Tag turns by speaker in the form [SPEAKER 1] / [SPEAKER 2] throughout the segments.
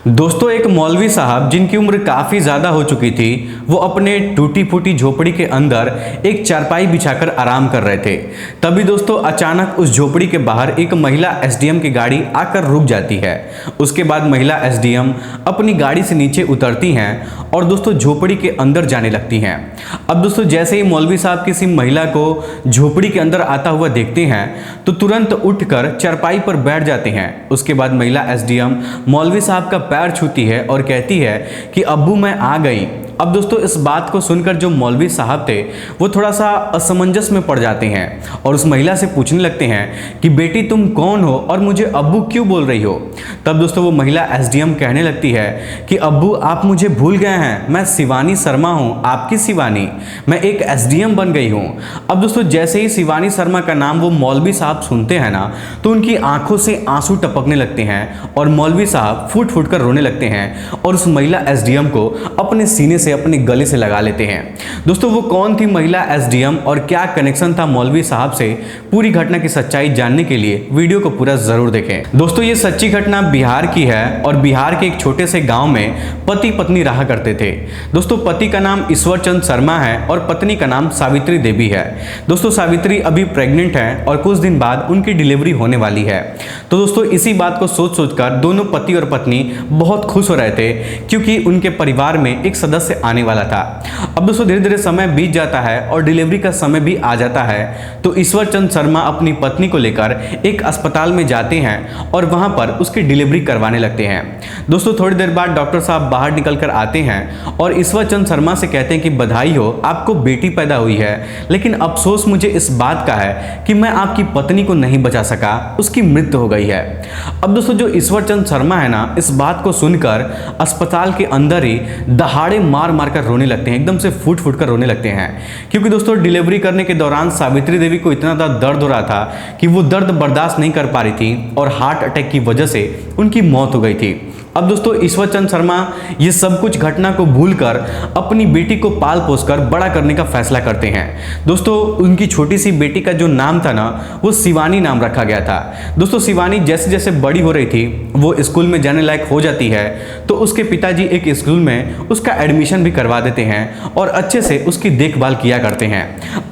[SPEAKER 1] दोस्तों, एक मौलवी साहब जिनकी उम्र काफ़ी ज़्यादा हो चुकी थी, वो अपने टूटी फूटी झोपड़ी के अंदर एक चारपाई बिछाकर आराम कर रहे थे। तभी दोस्तों अचानक उस झोपड़ी के बाहर एक महिला एसडीएम की गाड़ी आकर रुक जाती है। उसके बाद महिला एसडीएम अपनी गाड़ी से नीचे उतरती हैं और दोस्तों झोपड़ी के अंदर जाने लगती हैं। अब दोस्तों जैसे ही मौलवी साहब किसी महिला को झोपड़ी के अंदर आता हुआ देखते हैं तो तुरंत उठकर चारपाई पर बैठ जाते हैं। उसके बाद महिला एसडीएम मौलवी साहब का पैर छूती है और कहती है कि अब्बू मैं आ गई। अब दोस्तों इस बात को सुनकर जो मौलवी साहब थे वो थोड़ा सा असमंजस में पड़ जाते हैं और उस महिला से पूछने लगते हैं कि बेटी तुम कौन हो और मुझे अब्बू क्यों बोल रही हो। तब दोस्तों वो महिला एसडीएम कहने लगती है कि अब्बू आप मुझे भूल गए हैं, मैं शिवानी शर्मा हूँ, आपकी शिवानी, मैं एक एसडीएम बन गई हूँ। अब दोस्तों जैसे ही शिवानी शर्मा का नाम वो मौलवी साहब सुनते हैं ना तो उनकी आंखों से आंसू टपकने लगते हैं और मौलवी साहब फूट फूट कर रोने लगते हैं और उस महिला एसडीएम को अपने सीने से अपने गले से लगा लेते हैं। दोस्तों वो कौन थी महिला एसडीएम और क्या कनेक्शन था मौलवी साहब से, पूरी घटना की सच्चाई जानने के लिए वीडियो को पूरा जरूर देखें। दोस्तों ये सच्ची घटना बिहार की है और बिहार के एक छोटे से गांव में पति पत्नी रहा करते थे। दोस्तों पति का नाम ईश्वर चंद शर्मा है और पत्नी का नाम सावित्री देवी है। दोस्तों सावित्री अभी प्रेग्नेंट है और कुछ दिन बाद उनकी डिलीवरी होने वाली है। तो दोस्तों इसी बात को सोच सोचकर दोनों पति और पत्नी बहुत खुश हो रहे थे क्योंकि उनके परिवार में एक सदस्य आने वाला था। अब दोस्तों धीरे धीरे समय बीत जाता है और डिलीवरी का समय भी आ जाता है। तो ईश्वर चंद शर्मा अपनी पत्नी को लेकर एक अस्पताल में जाते हैं और वहां पर उसकी डिलीवरी करवाने लगते हैं। दोस्तों थोड़ी देर बाद डॉक्टर साहब बाहर निकल कर आते हैं और ईश्वर चंद शर्मा से कहते हैं कि बधाई हो, आपको बेटी पैदा हुई है, लेकिन अफसोस मुझे इस बात का है कि मैं आपकी पत्नी को नहीं बचा सका, उसकी मृत्यु हो गई है। अब दोस्तों जो ईश्वर चंद शर्मा है ना, इस बात को सुनकर अस्पताल के अंदर ही दहाड़े मार मार कर रोने लगते हैं, एकदम से फूट फूट कर रोने लगते हैं। क्योंकि दोस्तों डिलीवरी करने के दौरान सावित्री देवी को इतना ज़्यादा दर्द हो रहा था कि वो दर्द बर्दाश्त नहीं कर पा रही थी और हार्ट अटैक की वजह से उनकी मौत हो गई थी। अब दोस्तों ईश्वर चंद शर्मा ये सब कुछ घटना को भूलकर अपनी बेटी को पाल पोसकर बड़ा करने का फैसला करते हैं। दोस्तों उनकी छोटी सी बेटी का जो नाम था ना वो शिवानी नाम रखा गया था। दोस्तों शिवानी जैसे जैसे बड़ी हो रही थी वो स्कूल में जाने लायक हो जाती है तो उसके पिताजी एक स्कूल में उसका एडमिशन भी करवा देते हैं और अच्छे से उसकी देखभाल किया करते हैं।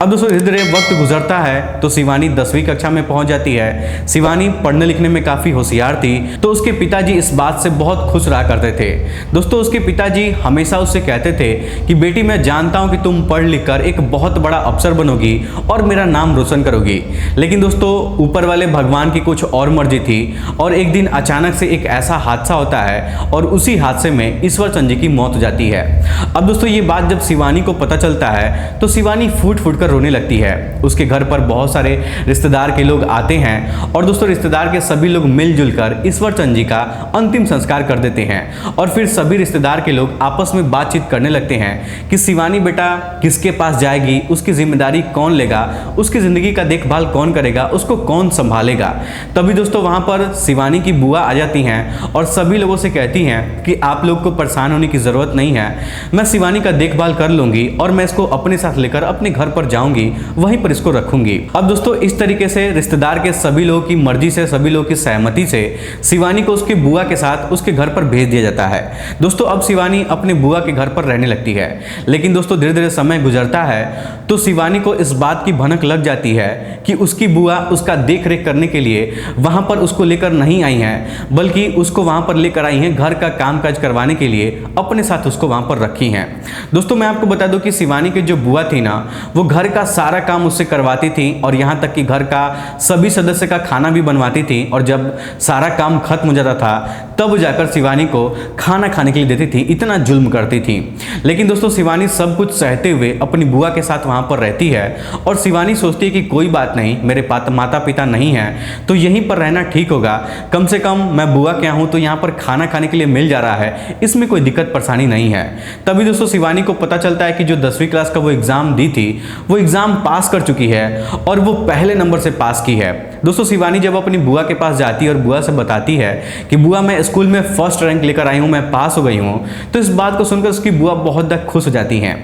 [SPEAKER 1] अब दोस्तों धीरे धीरे वक्त गुजरता है तो शिवानी 10वीं कक्षा में पहुंच जाती है। शिवानी पढ़ने लिखने में काफ़ी होशियार थी तो उसके पिताजी इस बात से बहुत खुश रहा करते थे। दोस्तों उसके पिताजी हमेशा उससे कहते थे कि बेटी मैं जानता हूं कि तुम पढ़ लिख कर एक बहुत बड़ा अफसर बनोगी और मेरा नाम रोशन करोगी। लेकिन दोस्तों ऊपर वाले भगवान की कुछ और मर्जी थी और एक दिन अचानक से एक ऐसा हादसा होता है और उसी हादसे में ईश्वर चंद जी की मौत हो जाती है। अब दोस्तों ये बात जब शिवानी को पता चलता है तो शिवानी फूट फूट कर रोने लगती है। उसके घर पर बहुत सारे रिश्तेदार के लोग आते हैं और दोस्तों रिश्तेदार के सभी लोग मिलजुल कर ईश्वर चंद जी का अंतिम संस्कार कर देते हैं और फिर सभी रिश्तेदार के लोग आपस में बातचीत करने लगते हैं कि शिवानी बेटा किसके पास जाएगी, उसकी जिम्मेदारी कौन लेगा, उसकी जिंदगी का देखभाल कौन करेगा, उसको कौन संभालेगा। तभी दोस्तों वहां पर शिवानी की बुआ आ जाती हैं और सभी लोगों से कहती हैं कि आप लोग को परेशान होने की जरूरत नहीं है, मैं शिवानी का देखभाल कर लूंगी और मैं इसको अपने साथ लेकर अपने घर पर जाऊंगी, वहीं पर इसको रखूंगी। अब दोस्तों इस तरीके से रिश्तेदार के सभी लोगों की मर्जी से, सभी लोगों की सहमति से शिवानी को उसकी बुआ के साथ उसके घर पर भेज दिया जाता है। दोस्तों अब शिवानी अपने बुआ के घर पर रहने लगती है। लेकिन दोस्तों धीरे धीरे समय गुजरता है तो शिवानी को इस बात की भनक लग जाती है कि उसकी बुआ उसका देख रेख करने के लिए वहां पर उसको लेकर नहीं आई हैं, बल्कि उसको वहां पर लेकर आई हैं घर का कामकाज करवाने के लिए, अपने साथ उसको वहां पर रखी हैं। दोस्तों मैं आपको बता दूं कि शिवानी की जो बुआ थी ना वो घर का सारा काम उससे करवाती थी और यहाँ तक कि घर का सभी सदस्य का खाना भी बनवाती थी और जब सारा काम खत्म हो जाता था तब जाकर शिवानी को खाना खाने के लिए देती थी, इतना जुल्म करती थी। लेकिन दोस्तों शिवानी सब कुछ सहते हुए अपनी बुआ के साथ वहां पर रहती है और शिवानी सोचती है कि कोई बात नहीं, मेरे माता पिता नहीं हैं तो यहीं पर रहना ठीक होगा, कम से कम मैं बुआ के यहाँ हूँ तो यहाँ पर खाना खाने के लिए मिल जा रहा है, इसमें कोई दिक्कत परेशानी नहीं है। तभी दोस्तों शिवानी को पता चलता है कि जो 10वीं क्लास का वो एग्जाम दी थी वो एग्जाम पास कर चुकी है और वो पहले नंबर से पास की है। दोस्तों शिवानी जब अपनी बुआ के पास जाती है और बुआ से बताती है कि बुआ मैं स्कूल में फर्स्ट रैंक लेकर आई हूँ, मैं पास हो गई हूँ। तो इस बात को सुनकर उसकी बुआ बहुत ज़्यादा खुश हो जाती हैं।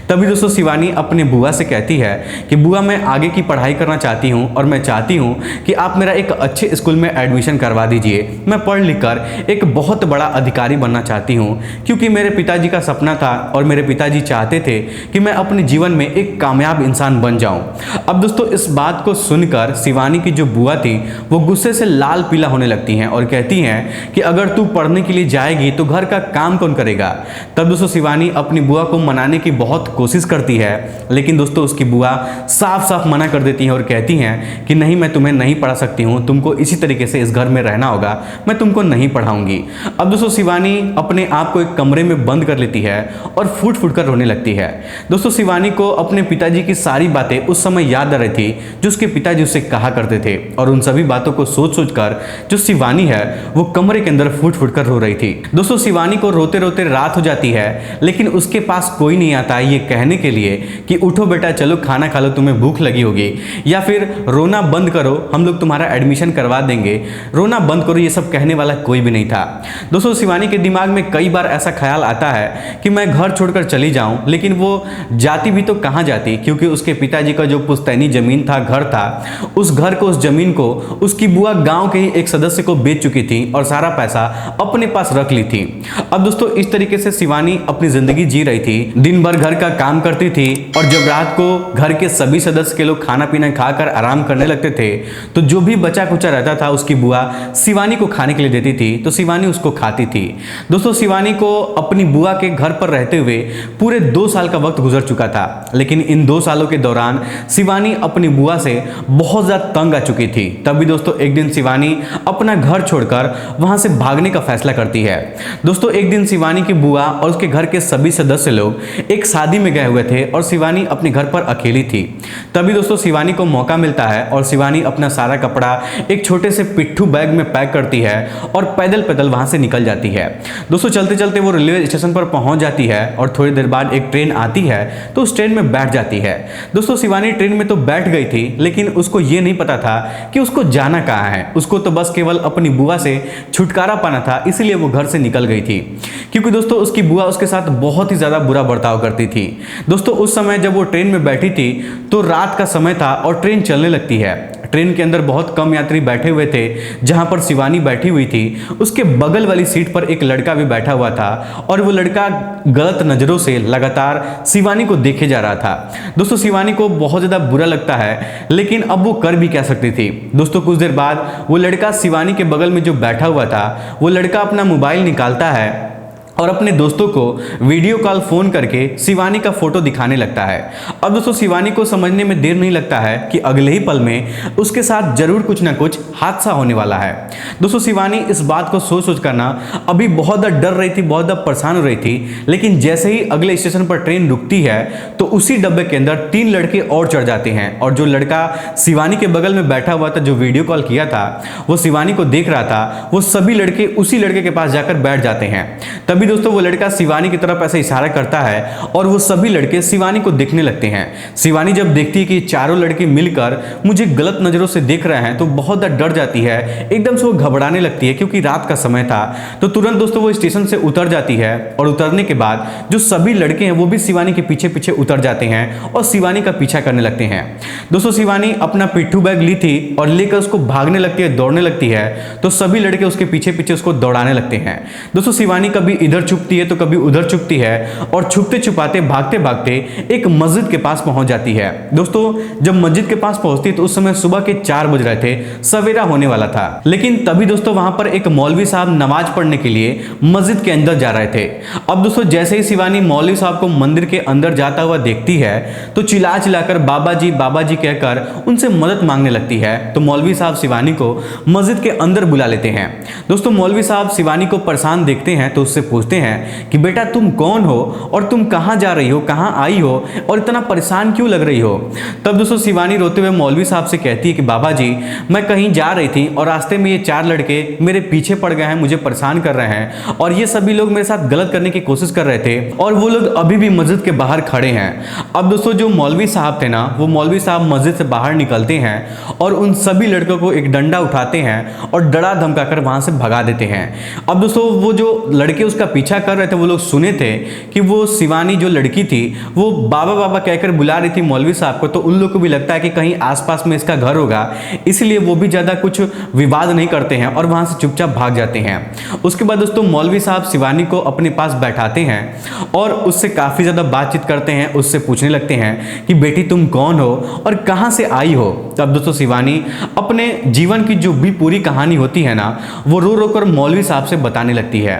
[SPEAKER 1] तभी दोस्तों शिवानी अपने बुआ से कहती है कि बुआ मैं आगे की पढ़ाई करना चाहती हूँ और मैं चाहती हूँ कि आप मेरा एक अच्छे स्कूल में एडमिशन करवा दीजिए। मैं पढ़ लिख कर एक बहुत बड़ा अधिकारी बनना चाहती हूँ, क्योंकि मेरे पिताजी का सपना था और मेरे पिताजी चाहते थे कि मैं अपने जीवन में एक कामयाब इंसान बन जाऊं। अब दोस्तों इस बात को सुनकर शिवानी की जो बुआ थी वो गुस्से से लाल पीला होने लगती हैं और कहती हैं कि अगर तू पढ़ने के लिए जाएगी तो घर का काम कौन करेगा। तब दोस्तों शिवानी अपनी बुआ को मनाने की बहुत कोशिश करती है, लेकिन दोस्तों उसकी बुआ साफ साफ मना कर देती हैं और कहती हैं कि नहीं, मैं तुम्हें नहीं पढ़ा सकती हूँ, तुमको इसी तरीके से इस घर में रहना होगा, मैं तुमको नहीं पढ़ाऊंगी। अब दोस्तों शिवानी अपने आप को एक कमरे में बंद कर लेती है और फूट फूट कर रोने लगती है। दोस्तों शिवानी को अपने पिताजी की सारी बातें उस समय याद आ रही थी जो उसके पिताजी उससे कहा करते थे, और उन सभी बातों को सोच सोच कर जो शिवानी है वो कमरे के अंदर फूट फूट कर रो रही थी। दोस्तों शिवानी को रोते रोते रात हो जाती है, लेकिन उसके पास कोई नहीं आता ये कहने के लिए कि उठो बेटा, चलो खाना खा लो, तुम्हें भूख लगी होगी, या फिर रोना बंद करो, हम लोग तुम्हारा एडमिशन करवा देंगे, रोना बंद करो। ये सब कहने वाला कोई भी नहीं था। दोस्तों शिवानी के दिमाग में कई बार ऐसा ख्याल आता है कि मैं घर छोड़कर चली जाऊं, लेकिन वो जाती भी तो कहां जाती, क्योंकि उसके पिताजी का जो पुश्तैनी जमीन था, घर था, उस घर को, उस जमीन को उसकी बुआ गांव के ही एक सदस्य को बेच चुकी थी और सारा पैसा अपने पास रख ली थी। अब दोस्तों इस तरीके से शिवानी अपनी जिंदगी जी रही थी, दिन भर घर का काम करती थी और जब रात को घर के सभी सदस्य के लोग खाना पीना खाकर आराम करने लगते थे तो जो भी बचा कुचा रहता था उसकी बुआ शिवानी को खाने के लिए देती थी, तो शिवानी उसको खाती थी। दोस्तों शिवानी को अपनी बुआ के घर पर रहते हुए पूरे 2 साल का वक्त गुजर चुका था, लेकिन इन 2 सालों के दौरान शिवानी अपनी बुआ से बहुत ज्यादा तंग आ चुकी थी। तभी दोस्तों एक दिन शिवानी अपना घर छोड़कर वहां से भागने का फैसला करती है। दोस्तों एक दिन शिवानी की बुआ और उसके घर के सभी सदस्य लोग एक शादी में गए हुए थे और शिवानी अपने घर पर अकेली थी। तभी दोस्तों शिवानी को मौका मिलता है और शिवानी अपना सारा कपड़ा एक छोटे से पिट्ठू बैग में पैक करती है और पैदल पैदल वहां से निकल जाती है। दोस्तों चलते चलते वो रेलवे स्टेशन पर पहुंच जाती है और थोड़ी देर बाद एक ट्रेन आती है तो उस ट्रेन में बैठ जाती है। दोस्तों शिवानी ट्रेन में तो बैठ गई थी, लेकिन उसको ये नहीं पता था कि उसको जाना कहाँ है। उसको तो बस केवल अपनी बुआ से छुटकारा पाना था, इसलिए वो घर से निकल गई थी, क्योंकि दोस्तों उसकी बुआ उसके साथ बहुत ही ज्यादा बुरा बर्ताव करती थी। दोस्तों उस समय जब वो ट्रेन में बैठी थी तो रात का समय था और ट्रेन चलने लगती है। ट्रेन के अंदर बहुत कम यात्री बैठे हुए थे। जहां पर शिवानी बैठी हुई थी उसके बगल वाली सीट पर एक लड़का भी बैठा हुआ था और वो लड़का गलत नजरों से लगातार शिवानी को देखे जा रहा था। दोस्तों शिवानी को बहुत ज्यादा बुरा लगता है, लेकिन अब वो कर भी क्या सकती थी। दोस्तों कुछ देर बाद वो लड़का शिवानी के बगल में जो बैठा हुआ था वो लड़का अपना मोबाइल निकालता है और अपने दोस्तों को वीडियो कॉल फोन करके शिवानी का फोटो दिखाने लगता है। अब दोस्तों शिवानी को समझने में देर नहीं लगता है कि अगले ही पल में उसके साथ जरूर कुछ ना कुछ हादसा होने वाला है। दोस्तों शिवानी इस बात को सोच सोच कर ना अभी बहुत ज़्यादा डर रही थी, बहुत ज़्यादा परेशान हो रही थी, लेकिन जैसे ही अगले स्टेशन पर ट्रेन रुकती है तो उसी डब्बे के अंदर 3 लड़के और चढ़ जाते हैं और जो लड़का शिवानी के बगल में बैठा हुआ था, जो वीडियो कॉल किया था, वो शिवानी को देख रहा था, वो सभी लड़के उसी लड़के के पास जाकर बैठ जाते हैं। तभी दोस्तों वो लड़का शिवानी की तरफ ऐसे इशारा करता है और वो सभी लड़के शिवानी को देखने लगते हैं। शिवानी जब देखती है कि चारों लड़के मिलकर मुझे गलत नजरों से देख रहे हैं तो बहुत डर जाती है, एकदम से वो घबराने लगती है क्योंकि रात का समय था। तो तुरंत दोस्तों वो स्टेशन से उतर जाती है और उतरने के बाद जो सभी लड़के हैं वो भी शिवानी के पीछे पीछे उतर जाते हैं और शिवानी का पीछा करने लगते हैं। दोस्तों शिवानी अपना पिट्ठू बैग ली थी और लेकर उसको भागने लगती है, दौड़ने लगती है, तो सभी लड़के उसके पीछे पीछे उसको दौड़ाने लगते हैं। दोस्तों शिवानी कभी इधर छुपती है तो कभी उधर छुपती है और छुपते छुपाते भागते भागते एक मस्जिद के पास पहुंच जाती है। दोस्तों जब मस्जिद के पास पहुंचती है तो उस समय सुबह के 4 बज रहे थे, सवेरा होने वाला था। लेकिन तभी दोस्तों वहां पर एक मौलवी साहब नमाज पढ़ने के लिए मस्जिद के अंदर जा रहे थे। अब दोस्तों जैसे ही शिवानी मौलवी साहब को मंदिर के अंदर जाता हुआ देखती है तो चिल्ला चिल्लाकर बाबा जी कहकर उनसे मदद मांगने लगती है। तो मौलवी साहब शिवानी को मस्जिद के अंदर बुला लेते हैं। दोस्तों मौलवी साहब शिवानी को परेशान देखते हैं तो उससे पूछते पूछते हैं कि बेटा तुम कौन हो और तुम कहाँ जा रही हो, कहाँ आई हो और इतना परेशान क्यों लग रही हो। तब दोस्तों शिवानी रोते हुए मौलवी साहब से कहती है कि बाबा जी मैं कहीं जा रही थी और रास्ते में ये 4 लड़के मेरे पीछे पड़ गए हैं, मुझे परेशान कर रहे हैं और ये सभी लोग मेरे साथ गलत करने की कोशिश कर रहे थे और वो लोग अभी भी मस्जिद के बाहर खड़े हैं। अब दोस्तों जो मौलवी साहब थे ना, वो मौलवी साहब मस्जिद से बाहर निकलते हैं और उन सभी लड़कों को एक डंडा उठाते हैं और डरा धमकाकर वहां से भगा देते हैं। अब दोस्तों वो जो लड़के उसका पीछा कर रहे थे वो लोग सुने थे कि वो शिवानी जो लड़की थी वो बाबा बाबा कहकर बुला रही थी मौलवी साहब को, तो उन लोग को भी लगता है कि कहीं आसपास में इसका घर होगा, इसलिए वो भी ज़्यादा कुछ विवाद नहीं करते हैं और वहां से चुपचाप भाग जाते हैं। उसके बाद दोस्तों मौलवी साहब शिवानी को अपने पास बैठाते हैं और उससे काफ़ी ज़्यादा बातचीत करते हैं, उससे पूछने लगते हैं कि बेटी तुम कौन हो और कहाँ से आई हो। तब दोस्तों शिवानी अपने जीवन की जो भी पूरी कहानी होती है ना, वो रो रो कर मौलवी साहब से बताने लगती है।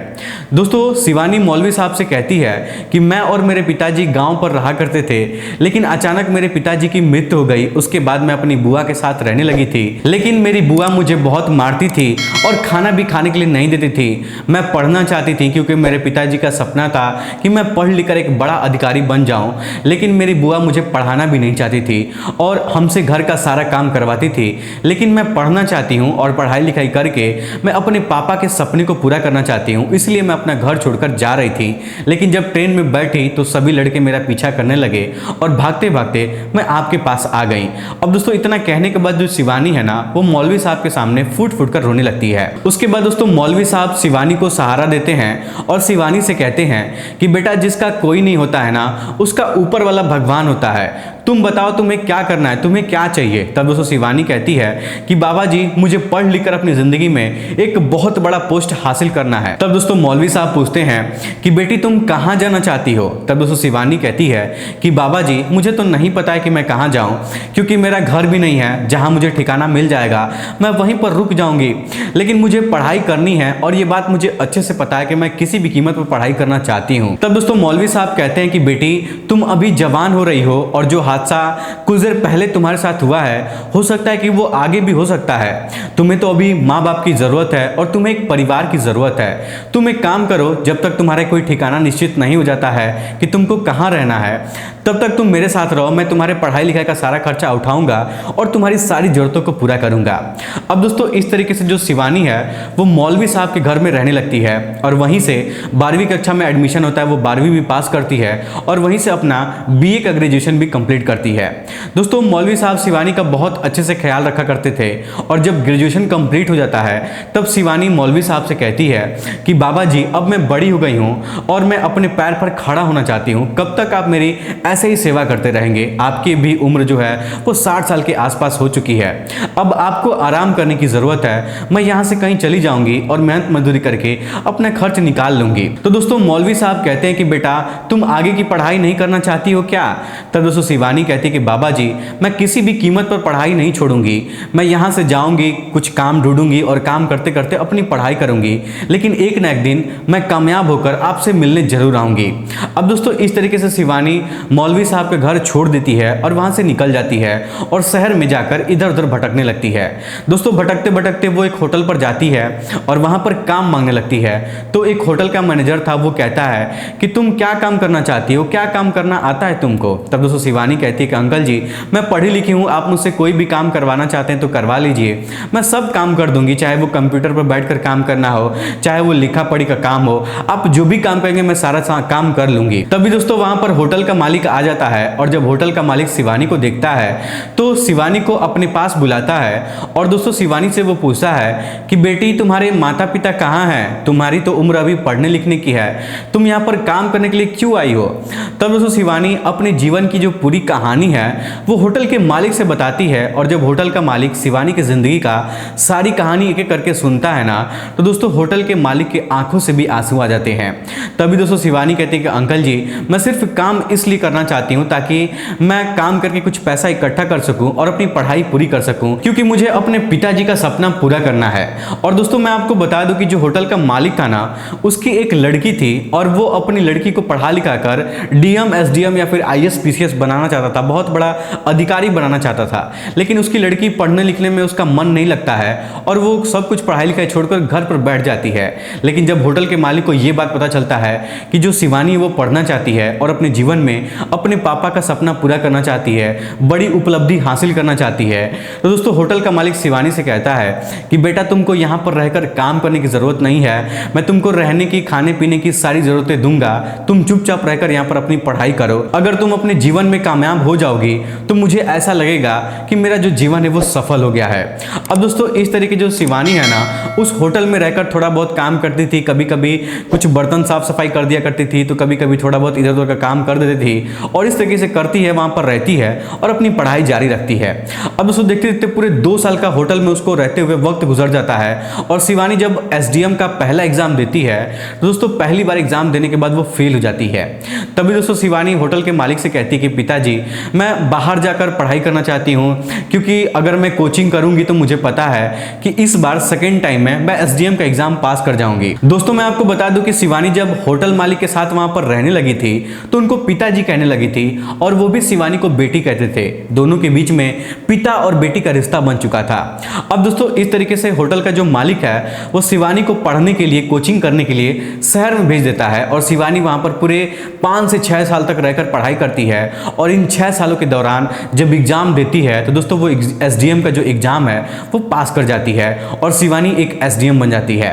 [SPEAKER 1] दोस्तों शिवानी मौलवी साहब से कहती है कि मैं और मेरे पिताजी गांव पर रहा करते थे, लेकिन अचानक मेरे पिताजी की मृत्यु हो गई। उसके बाद मैं अपनी बुआ के साथ रहने लगी थी, लेकिन मेरी बुआ मुझे बहुत मारती थी और खाना भी खाने के लिए नहीं देती थी। मैं पढ़ना चाहती थी क्योंकि मेरे पिताजी का सपना था कि मैं पढ़ लिख कर एक बड़ा अधिकारी बन जाऊं, लेकिन मेरी बुआ मुझे पढ़ाना भी नहीं चाहती थी और हमसे घर का सारा काम करवाती थी। लेकिन मैं पढ़ना चाहती हूं और पढ़ाई लिखाई करके मैं अपने पापा के सपने को पूरा करना चाहती हूं, इसलिए मैं अपना घर छोड़कर जा रही थी। लेकिन जब ट्रेन में बैठी तो सभी लड़के मेरा पीछा करने लगे और भागते भागते मैं आपके पास आ गई। अब दोस्तों इतना कहने के बाद जो शिवानी है ना, वो मौलवी साहब के सामने फूट फूट कर रोने लगती है। उसके बाद दोस्तों मौलवी साहब शिवानी को सहारा देते हैं और शिवानी से कहते हैं कि बेटा जिसका कोई नहीं होता है ना, उसका ऊपर वाला भगवान होता है। तुम बताओ तुम्हें क्या करना है, तुम्हें क्या चाहिए। तब दोस्तों शिवानी कहती है कि बाबा जी मुझे पढ़ लिख कर अपनी जिंदगी में एक बहुत बड़ा पोस्ट हासिल करना है। तब दोस्तों मौलवी साहब पूछते हैं कि बेटी तुम कहाँ जाना चाहती हो। तब दोस्तों शिवानी कहती है कि बाबा जी मुझे तो नहीं पता है कि मैं कहाँ जाऊँ, क्योंकि मेरा घर भी नहीं है जहाँ मुझे ठिकाना मिल जाएगा मैं वहीं पर रुक जाऊँगी, लेकिन मुझे पढ़ाई करनी है और ये बात मुझे अच्छे से पता है कि मैं किसी भी कीमत पर पढ़ाई करना चाहती हूँ। तब दोस्तों मौलवी साहब कहते हैं कि बेटी तुम अभी जवान हो रही हो और जो हादसा कुछ देर पहले तुम्हारे साथ हुआ है हो सकता है कि वो आगे भी हो सकता है। तुम्हें तो अभी माँ बाप की जरूरत है और तुम्हें एक परिवार की जरूरत है। तुम एक काम करो, जब तक तुम्हारा कोई ठिकाना निश्चित नहीं हो जाता है कि तुमको कहाँ रहना है, तब तक तुम मेरे साथ रहो। मैं तुम्हारे पढ़ाई लिखाई का सारा खर्चा उठाऊंगा और तुम्हारी सारी जरूरतों को पूरा करूंगा। अब दोस्तों इस तरीके से जो शिवानी है वो मौलवी साहब के घर में रहने लगती है और वहीं से 12वीं कक्षा में एडमिशन होता है, वो 12वीं भी पास करती है और वहीं से अपना BA का ग्रेजुएशन भी कंप्लीट करती है। दोस्तों मौलवी साहब शिवानी का बहुत अच्छे से ख्याल रखा करते थे और जब ग्रेजुएशन कंप्लीट हो जाता है तब शिवानी मौलवी साहब से कहती है कि बाबा जी अब मैं बड़ी हो गई हूँ और मैं अपने पैर पर खड़ा होना चाहती हूँ, कब तक आप मेरी ऐसे ही सेवा करते रहेंगे। आपकी भी उम्र जो है वो 60 साल के आसपास हो चुकी है, अब आपको आराम करने की ज़रूरत है। मैं यहाँ से कहीं चली जाऊँगी और मेहनत मजदूरी करके अपना खर्च निकाल लूँगी। तो दोस्तों मौलवी साहब कहते हैं कि बेटा तुम आगे की पढ़ाई नहीं करना चाहती हो क्या। तब दोस्तों शिवानी कहती है कि बाबा जी मैं किसी भी कीमत पर पढ़ाई नहीं छोड़ूंगी, मैं यहाँ से जाऊँगी, कुछ काम ढूंढूंगी और काम करते करते अपनी पढ़ाई करूँगी, लेकिन एक ना एक दिन मैं कामयाब होकर आपसे मिलने जरूर आऊँगी। अब दोस्तों इस तरीके से शिवानी मौलवी साहब के घर छोड़ देती है और वहाँ से निकल जाती है और शहर में जाकर इधर उधर भटकने लगती है। दोस्तों भटकते भटकते वो एक होटल पर जाती है और वहाँ पर काम मांगने लगती है। तो एक होटल का मैनेजर था, वो कहता है कि तुम क्या काम करना चाहती हो, क्या काम करना आता है तुमको। तब दोस्तों शिवानी कहती है कि अंकल जी मैं पढ़ी लिखी हूँ, आप मुझसे कोई भी काम करवाना चाहते हैं तो करवा लीजिए, मैं सब काम कर दूंगी, चाहे वो कंप्यूटर पर बैठकर काम करना हो, चाहे वो लिखा पढ़ी का काम हो, आप जो भी काम करेंगे मैं सारा काम कर लूंगी। तभी दोस्तों वहां पर होटल का मालिक आ जाता है और जब होटल का मालिक शिवानी को देखता है तो शिवानी को अपने पास बुलाता है और दोस्तों शिवानी से वो पूछता है कि बेटी तुम्हारे माता पिता कहाँ हैं, तुम्हारी तो उम्र अभी पढ़ने लिखने की है, तुम यहाँ पर काम करने के लिए क्यों आई हो। तब दोस्तों शिवानी अपने जीवन की जो पूरी कहानी है वो होटल के मालिक से बताती है और जब होटल का मालिक शिवानी की जिंदगी का सारी कहानी एक एक करके सुनता है ना, तो दोस्तों होटल के मालिक के आंखों से भी आंसू आ जाते हैं। तभी दोस्तों शिवानी कहती है कि अंकल जी, मैं सिर्फ काम इसलिए करना चाहती हूँ ताकि मैं काम करके कुछ पैसा इकट्ठा कर सकूं और अपनी पढ़ाई पूरी कर सकूं, क्योंकि मुझे अपने पिताजी का सपना पूरा करना है। और दोस्तों मैं आपको बता दूं कि जो होटल का मालिक था ना, उसकी एक लड़की थी और वो अपनी लड़की को पढ़ा लिखा कर डीएम, एसडीएम या फिर आईएएस पीसीएस बनाना चाहता था, बहुत बड़ा अधिकारी बनाना चाहता था। लेकिन उसकी लड़की पढ़ने लिखने में उसका मन नहीं लगता है और वो सब कुछ पढ़ाई लिखाई छोड़कर घर पर बैठ जाती है। लेकिन जब होटल के मालिक को ये बात पता चलता है कि जो शिवानी वो पढ़ना चाहती है और अपने जीवन में अपने पापा का सपना पूरा करना चाहती है, बड़ी उपलब्धि हासिल करना चाहती है, तो दोस्तों होटल का मालिक शिवानी से कहता है कि बेटा तुमको यहाँ पर रहकर काम करने की ज़रूरत नहीं है, मैं तुमको रहने की, खाने पीने की सारी ज़रूरतें दूंगा, तुम चुपचाप रहकर यहाँ पर अपनी पढ़ाई करो। अगर तुम अपने जीवन में कामयाब हो जाओगी तो मुझे ऐसा लगेगा कि मेरा जो जीवन है वो सफल हो गया है। अब दोस्तों इस तरीके जो शिवानी है ना, उस होटल में रहकर थोड़ा बहुत काम करती थी, कभी कभी कुछ बर्तन साफ सफाई कर दिया करती थी, तो कभी कभी थोड़ा बहुत इधर उधर का काम कर देती थी और इस तरीके से करती है, वहां पर रहती है और अपनी पढ़ाई जारी रखती है। अब दोस्तों देखते देखते पूरे 2 साल का होटल में उसको रहते हुए वक्त गुजर जाता है और शिवानी जब एसडीएम का पहला एग्जाम देती है तो दोस्तों पहली बार एग्जाम देने के बाद वो फेल हो जाती है। तभी दोस्तों शिवानी होटल के मालिक से कहती है कि पिताजी, मैं बाहर जाकर पढ़ाई करना चाहती हूँ, क्योंकि अगर मैं कोचिंग करूंगी तो मुझे पता है कि इस बार सेकेंड टाइम में मैं एसडीएम का एग्जाम पास कर जाऊंगी। दोस्तों मैं आपको बता दूं कि शिवानी जब होटल मालिक के साथ वहां पर रहने लगी थी तो उनको पिताजी कहने लगी थी और वो भी शिवानी को बेटी कहते थे। दोनों के बीच में पिता और बेटी का रिश्ता बन चुका था। अब दोस्तों इस तरीके से होटल का जो मालिक है वो शिवानी को पढ़ने के लिए, कोचिंग करने के लिए शहर में भेज देता है और शिवानी वहां पर पूरे 5 से 6 साल तक रहकर पढ़ाई करती है और इन 6 सालों के दौरान जब एग्जाम देती है तो दोस्तों वो एसडीएम का जो एग्जाम है वो पास कर जाती है और शिवानी एक एसडीएम बन जाती है।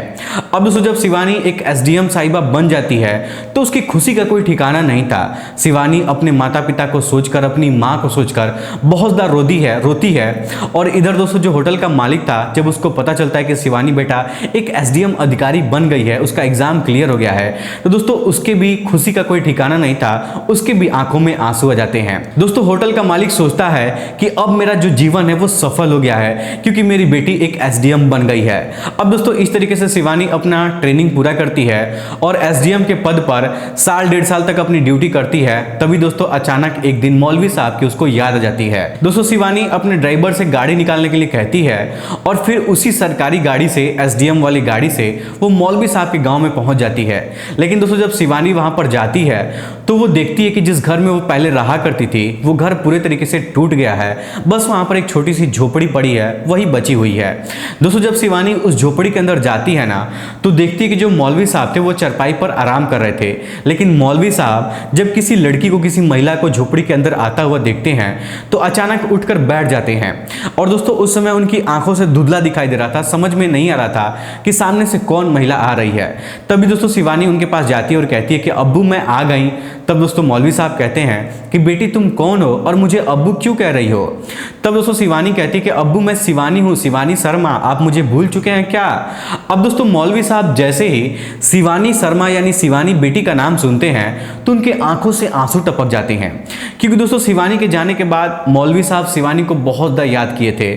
[SPEAKER 1] अब दोस्तों जब शिवानी एक एसडीएम साहिबा बन जाती है तो उसकी खुशी का कोई ठिकाना नहीं था। शिवानी अपने माता पिता को सोचकर, अपनी माँ को सोचकर बहुत ज़्यादा रोती है और इधर दोस्तों जो होटल का मालिक था, जब उसको पता चलता है कि शिवानी बेटा एक एसडीएम अधिकारी बन गई है, उसका एग्जाम क्लियर हो गया है, तो दोस्तों उसके भी खुशी का कोई ठिकाना नहीं था, उसके भी आंखों में आंसू आ जाते हैं। दोस्तों होटल का मालिक सोचता है कि अब मेरा जो जीवन है वो सफल हो गया है क्योंकि मेरी बेटी एक एसडीएम बन गई है। अब दोस्तों इस तरीके से शिवानी अपना ट्रेनिंग पूरा करती है और एसडीएम के पद पर 1.5 साल तक अपनी ड्यूटी करती है। तभी दोस्तों अचानक एक दिन मौलवी साहब की उसको याद आ जाती है। दोस्तों शिवानी अपने ड्राइवर से गाड़ी निकालने के लिए कहती है और फिर उसी सरकारी गाड़ी से, एसडीएम वाली गाड़ी से वो मौलवी साहब के गांव में पहुंच जाती है। लेकिन दोस्तों जब शिवानी वहां पर जाती है तो वो देखती है कि जिस घर में वो पहले रहा करती थी वो घर पूरे तरीके से टूट गया है, बस वहां पर एक छोटी सी झोपड़ी पड़ी है, वही बची हुई है। दोस्तों जब शिवानी उस झोपड़ी के अंदर जाती है ना तो देखती है कि जो मौलवी साहब थे वो चरपाई पर आराम कर रहे थे। लेकिन मौलवी साहब जब किसी लड़की को, किसी महिला को झोपड़ी के अंदर आता हुआ देखते हैं तो अचानक उठकर बैठ जाते हैं और दोस्तों उस समय उनकी आंखों से धुंधला दिखाई दे रहा था, समझ में नहीं आ रहा था कि सामने से कौन महिला आ रही है। तभी दोस्तों शिवानी उनके पास जाती है और कहती है कि अब्बू मैं आ गई। तब दोस्तों मौलवी साहब कहते हैं कि बेटी तुम कौन हो और मुझे अब्बू क्यों कह रही हो। तब दोस्तों शिवानी कहती है कि अब्बू मैं शिवानी हूँ, शिवानी शर्मा, आप मुझे भूल चुके हैं क्या। अब दोस्तों मौलवी साहब जैसे ही शिवानी शर्मा यानी शिवानी बेटी का नाम सुनते हैं तो उनके आंखों से आंसू टपक जाते हैं, क्योंकि दोस्तों शिवानी के जाने के बाद मौलवी साहब शिवानी को बहुत ज़्यादा याद किए थे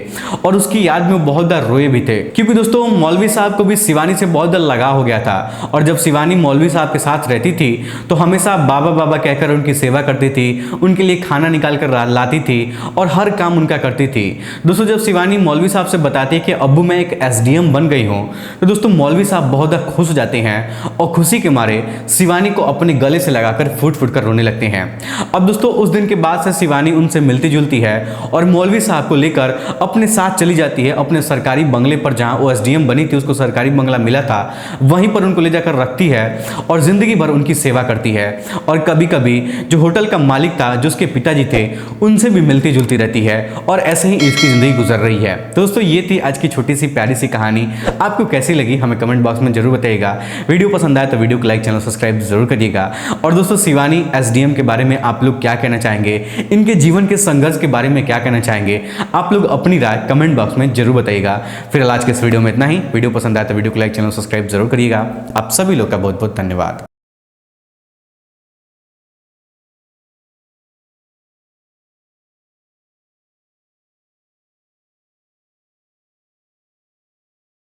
[SPEAKER 1] और उसकी याद में बहुत ज़्यादा रोए भी थे, क्योंकि दोस्तों मौलवी साहब को भी शिवानी से बहुत ज़्यादा लगाव हो गया था। और जब शिवानी मौलवी साहब के साथ रहती थी तो हमेशा बाबा बाबा कहकर उनकी सेवा करती थी, उनके लिए खाना निकाल कर लाती थी और हर काम उनका करती थी। दोस्तों जब शिवानी मौलवी साहब से बताती है कि अब्बू मैं एक एसडीएम बन गई हूँ तो दोस्तों मौलवी साहब बहुत ज़्यादा खुश हो जाते हैं और खुशी के मारे शिवानी को अपने गले से लगाकर फूट फूट कर रोने लगते हैं। अब दोस्तों उस दिन के बाद से शिवानी उनसे मिलती जुलती है और मौलवी साहब को लेकर अपने साथ चली जाती है अपने सरकारी बंगले पर, जहाँ वो एसडीएम बनी थी, उसको सरकारी बंगला मिला था, वहीं पर उनको ले जाकर रखती है और जिंदगी भर उनकी सेवा करती है। और कभी कभी जो होटल का मालिक था, जो उसके पिताजी थे, उनसे भी मिलती जुलती रहती है और ऐसे ही इसकी जिंदगी गुजर रही है। दोस्तों ये थी आज की छोटी सी प्यारी सी कहानी। आपको कैसी लगी हमें कमेंट बॉक्स में जरूर बताइएगा। वीडियो पसंद आए तो वीडियो को लाइक, चैनल सब्सक्राइब जरूर करिएगा। और दोस्तों शिवानी एसडीएम के बारे में आप लोग क्या कहना चाहेंगे, इनके जीवन के संघर्ष के बारे में क्या कहना चाहेंगे, आप लोग अपनी राय कमेंट बॉक्स में जरूर बताइएगा। फिर आज के इस वीडियो में इतना ही। वीडियो पसंद आए तो वीडियो को लाइक, चैनल सब्सक्राइब जरूर करिएगा। आप सभी लोग का बहुत बहुत धन्यवाद।